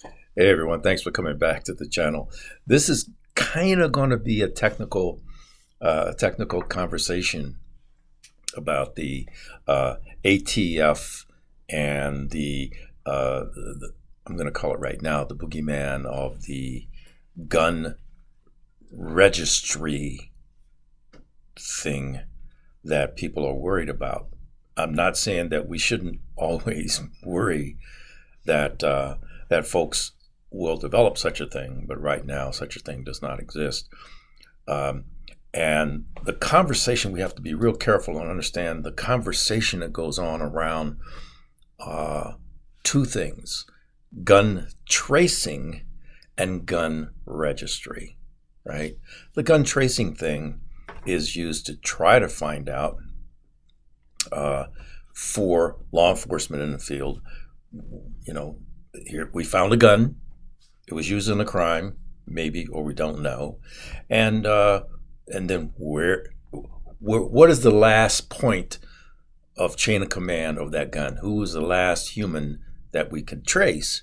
Hey everyone, thanks for coming back to the channel. This is kind of going to be a technical conversation about the ATF and I'm going to call it right now, the boogeyman of the gun registry thing that people are worried about. I'm not saying that we shouldn't always worry that folks will develop such a thing, but right now such a thing does not exist. Um, and the conversation, we have to be real careful and understand the conversation that goes on around two things: gun tracing and gun registry, right? The gun tracing thing is used to try to find out uh, for law enforcement in the field, you know, here we found a gun. It was used in a crime, maybe, or we don't know. And then what is the last point of chain of command of that gun? Who was the last human that we could trace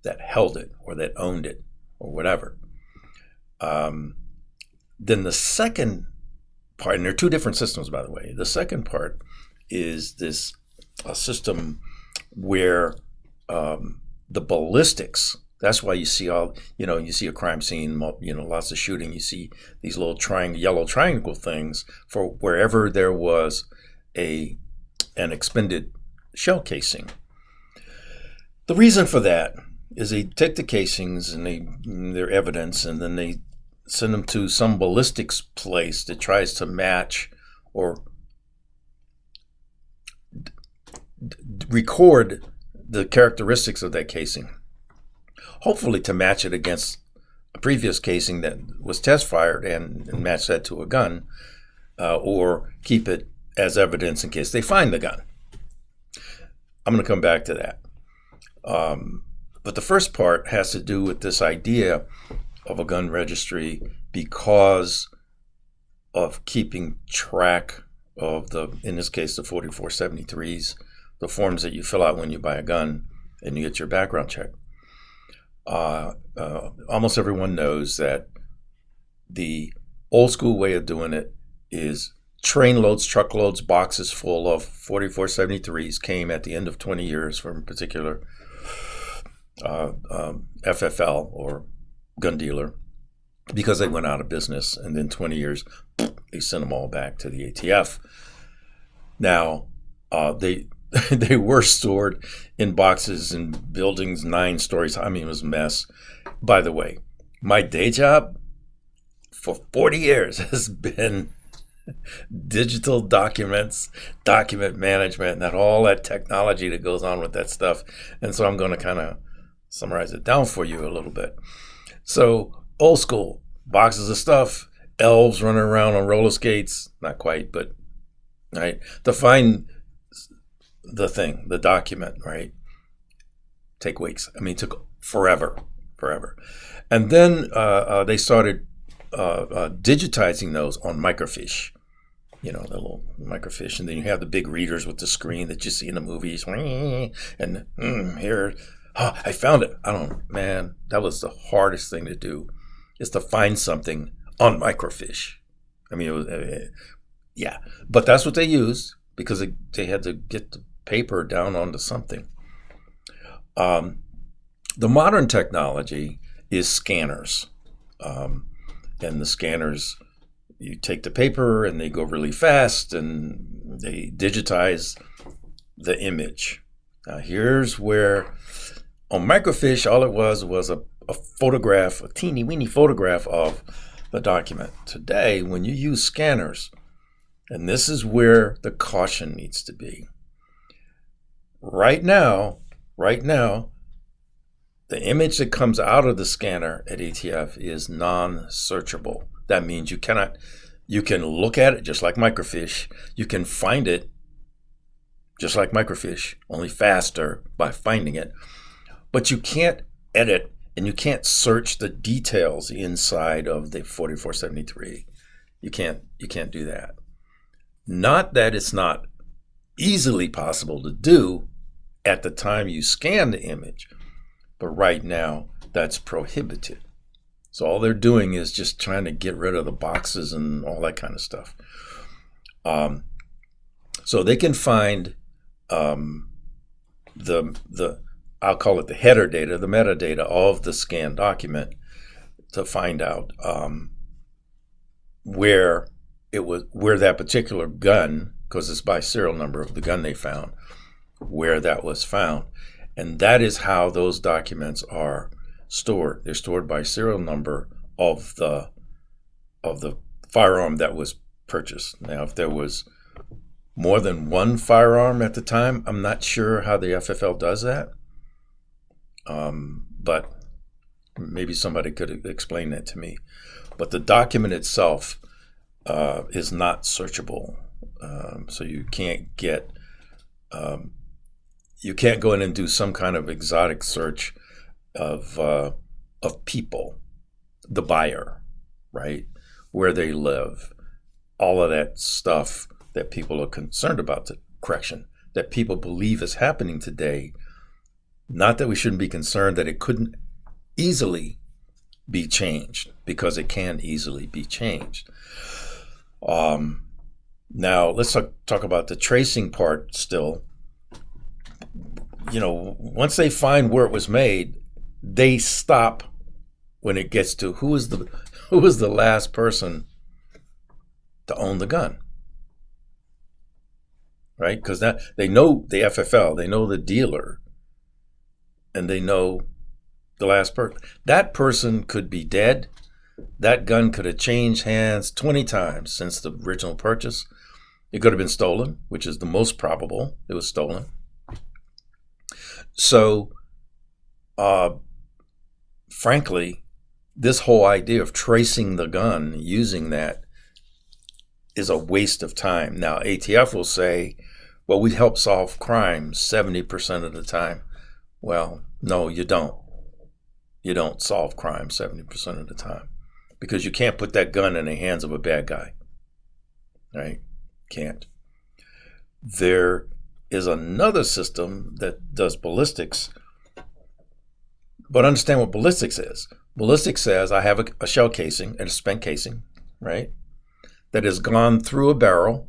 that held it or that owned it or whatever? Um, then the second part, and there are two different systems, by the way. The second part is this a system where the ballistics. That's why you see you see a crime scene, lots of shooting. You see these little yellow triangle things for wherever there was an expended shell casing. The reason for that is they take the casings and their evidence, and then they send them to some ballistics place that tries to match or record the characteristics of that casing, hopefully to match it against a previous casing that was test fired and match that to a gun, or keep it as evidence in case they find the gun. I'm going to come back to that. But the first part has to do with this idea of a gun registry because of keeping track of in this case, the 4473s, the forms that you fill out when you buy a gun and you get your background check. Almost everyone knows that the old school way of doing it is train loads, truckloads, boxes full of 4473s came at the end of 20 years from a particular FFL or gun dealer because they went out of business, and then 20 years they sent them all back to the ATF. Now they they were stored in boxes in buildings 9 stories. I mean, it was a mess. By the way, my day job for 40 years has been digital documents, document management, and all that technology that goes on with that stuff. And so I'm going to kind of summarize it down for you a little bit. So old school, boxes of stuff, elves running around on roller skates, not quite, but right, to find the document, right, take weeks. I mean, it took forever. And then they started digitizing those on microfiche, the little microfiche. And then you have the big readers with the screen that you see in the movies. And here, I found it. Man, that was the hardest thing to do, is to find something on microfiche. I mean, it was, yeah, but that's what they used because they had to get the paper down onto something. The modern technology is scanners. And the scanners, you take the paper and they go really fast and they digitize the image. Now, here's where on microfiche, all it was a photograph, a teeny weeny photograph of the document. Today, when you use scanners, and this is where the caution needs to be. Right now, the image that comes out of the scanner at ATF is non-searchable. That means you can look at it just like microfiche. You can find it just like microfiche, only faster by finding it. But you can't edit and you can't search the details inside of the 4473. You can't do that. Not that it's not easily possible to do at the time you scan the image, But right now, that's prohibited. So all they're doing is just trying to get rid of the boxes and all that kind of stuff. So they can find the I'll call it the header data, the metadata of the scanned document to find out where that particular gun, because it's by serial number of the gun they found, where that was found. And that is how those documents are stored. They're stored by serial number of the firearm that was purchased. Now, if there was more than one firearm at the time, I'm not sure how the FFL does that. But maybe somebody could explain that to me. But the document itself is not searchable. So you can't go in and do some kind of exotic search of people, the buyer, right? Where they live, all of that stuff that people are concerned about, that people believe is happening today. Not that we shouldn't be concerned that it couldn't easily be changed, because it can easily be changed. Now, let's talk about the tracing part still. Once they find where it was made, they stop when it gets to who was the last person to own the gun, right? Because that they know the FFL, they know the dealer, and they know the last person. That person could be dead. That gun could have changed hands 20 times since the original purchase. It could have been stolen, which is the most probable. It was stolen. So, frankly, this whole idea of tracing the gun, using that, is a waste of time. Now, ATF will say, well, we help solve crimes 70% of the time. Well, no, you don't. You don't solve crime 70% of the time, because you can't put that gun in the hands of a bad guy, right? Can't. There is another system that does ballistics, but understand what ballistics is. Ballistics says I have a shell casing and a spent casing, right, that has gone through a barrel,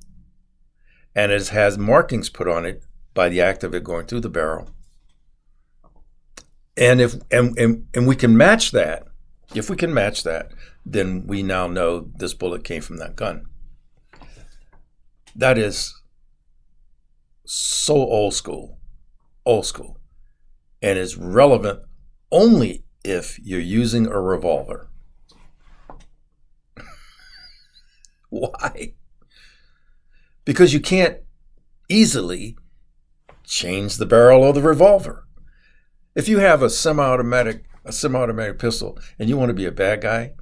and it has markings put on it by the act of it going through the barrel. And if we can match that, then we now know this bullet came from that gun. That is so old school, and is relevant only if you're using a revolver. Why? Because you can't easily change the barrel of the revolver. If you have a semi-automatic pistol and you want to be a bad guy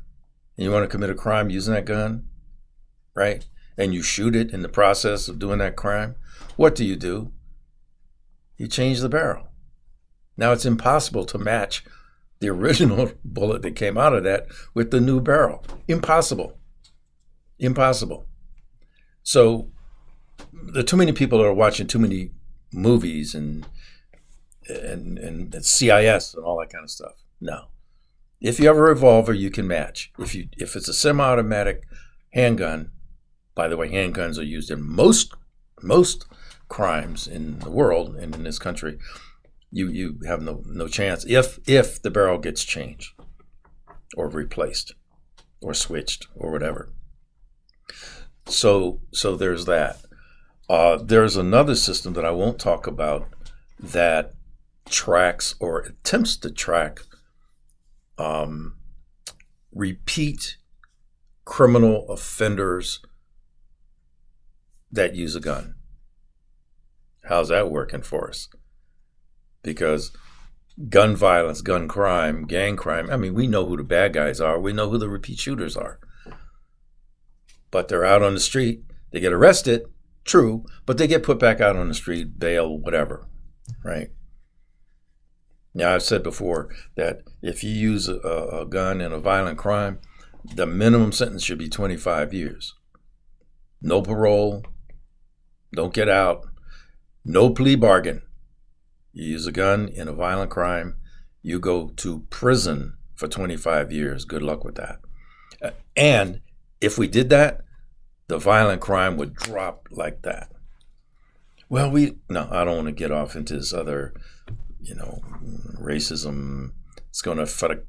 and you want to commit a crime using that gun, right? And you shoot it in the process of doing that crime, what do? You change the barrel. Now it's impossible to match the original bullet that came out of that with the new barrel. Impossible. So there are too many people that are watching too many movies and CIS and all that kind of stuff. No. If you have a revolver, you can match. If it's a semi-automatic handgun, by the way, handguns are used in most crimes in the world and in this country, you have no chance if the barrel gets changed or replaced or switched or whatever. So there's that. There's another system that I won't talk about that tracks or attempts to track repeat criminal offenders that use a gun. How's that working for us? Because gun violence, gun crime, gang crime, I mean, we know who the bad guys are. We know who the repeat shooters are. But they're out on the street. They get arrested, true, but they get put back out on the street, bail, whatever, right? Now, I've said before that if you use a gun in a violent crime, the minimum sentence should be 25 years. No parole, don't get out, no plea bargain. You use a gun in a violent crime, you go to prison for 25 years. Good luck with that. And if we did that, the violent crime would drop like that. Well, no, I don't want to get off into this other, racism. It's going to affect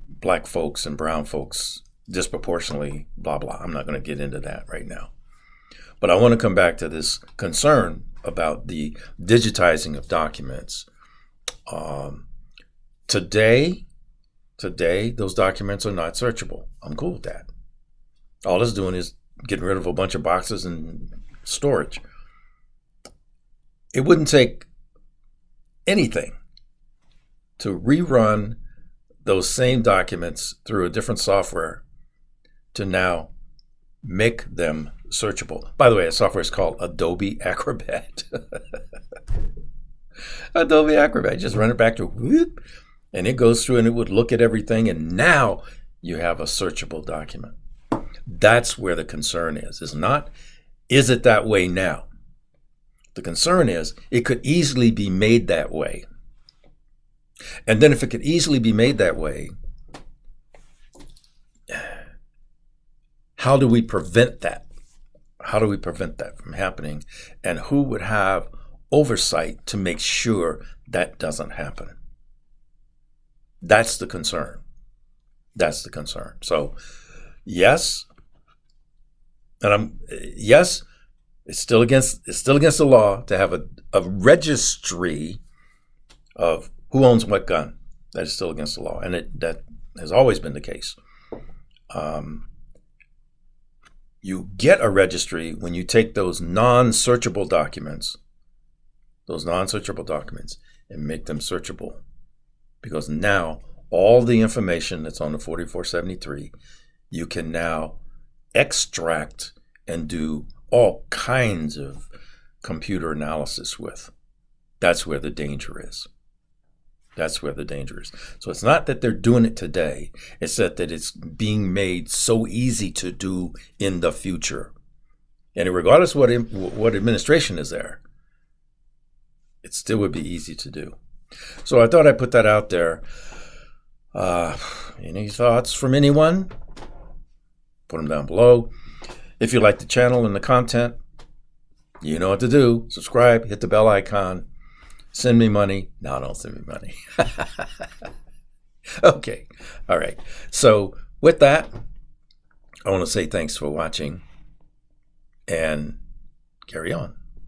black folks and brown folks disproportionately, blah, blah. I'm not going to get into that right now. But I want to come back to this concern about the digitizing of documents. Today, those documents are not searchable. I'm cool with that. All it's doing is getting rid of a bunch of boxes and storage. It wouldn't take anything to rerun those same documents through a different software to now make them searchable. By the way, a software is called Adobe Acrobat. Adobe Acrobat, just run it back to whoop, and it goes through and it would look at everything, and now you have a searchable document. That's where the concern is. It's not, is it that way now? The concern is it could easily be made that way. And then if it could easily be made that way, how do we prevent that? How do we prevent that from happening? And who would have oversight to make sure that doesn't happen? That's the concern. That's the concern. So, yes, yes, it's still against the law to have a registry of who owns what gun. That is still against the law, and that has always been the case. You get a registry when you take those non-searchable documents, and make them searchable. Because now all the information that's on the 4473, you can now extract and do all kinds of computer analysis with. That's where the danger is. That's where the danger is. So it's not that they're doing it today. It's that it's being made so easy to do in the future. And regardless of what administration is there, it still would be easy to do. So I thought I'd put that out there. Any thoughts from anyone? Put them down below. If you like the channel and the content, you know what to do. Subscribe, hit the bell icon. Send me money. No, don't send me money. Okay. All right. So with that, I want to say thanks for watching and carry on.